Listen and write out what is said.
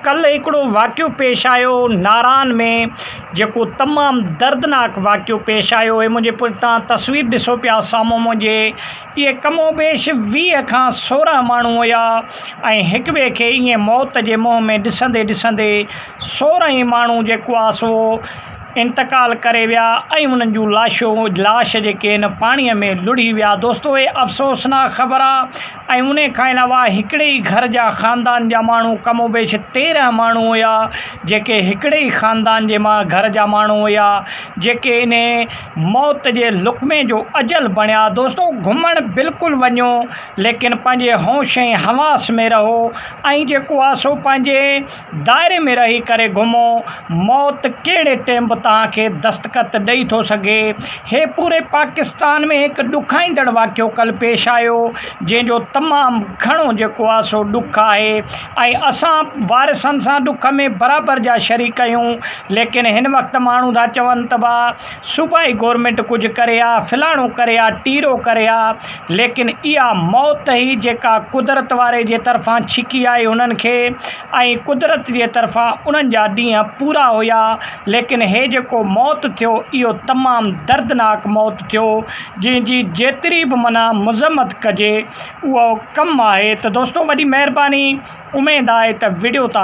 कल हिकिड़ो वाक़ियो पेश आयो नारान में, जेको तमामु दर्दनाक वाक़ियो पेश आयो है। मुंहिंजे पुठियां तस्वीर ॾिसो पिया साम्हूं मुंहिंजे, इहे कमोबेश 20 खां 16 माण्हू हुया ऐं हिक ॿिए खे ईअं मौत जे मुंहं में ॾिसंदे ॾिसंदे 16 ई माण्हू जेको आहे सो इंतकाल करे विया ऐं उन्हनि जूं लाश जेके आहिनि पाणीअ में लुड़ी विया। दोस्तो, ये अफ़सोसनाक ख़बर आहे। ऐं उन खां अलावा हिकिड़े ई घर जा ख़ानदान जा माण्हू कमोबेश 13 माण्हू हुया, जेके हिकिड़े ई ख़ानदान जे घर जा माण्हू हुया, जेके इन मौत जे लुक़मे जो अजल बणिया। दोस्तो, घुमणु बिल्कुलु वञो, लेकिन पंहिंजे होश ऐं हवास में रहो ऐं जेको आहे सो पंहिंजे दायरे में रही करे घुमो। मौत कहिड़े टाइम बि तव्हांखे दस्तख़त ॾेई थो सघे। हे पूरे पाकिस्तान में हिकु ॾुखाईंदड़ वाक़ियो कल्ह पेश आयो, जंहिंजो तमामु घणो जेको आहे सो ॾुखु आहे ऐं असां वारिसनि सां ॾुख में बराबरि जा शरीक आहियूं। लेकिन हिन वक़्तु माण्हू था चवनि त भाउ सूबाई गवर्नमेंट कुझु करे आहे, फलाणो करे आहे, टीरो करे आहे, लेकिन इहा मौत ई जेका कुदरत वारे जे तरफ़ां छिकी आहे उन्हनि खे, ऐं कुदरत जे तरफ़ां उन्हनि जा ॾींहं पूरा हुया। लेकिन हे जेको मौत थियो, इहो तमामु दर्दनाक मौत थियो, जंहिंजी जेतिरी बि माना मज़म्मत कजे उहो कमु आहे। त दोस्तो, वॾी महिरबानी, उमेदु आहे त वीडियो तव्हां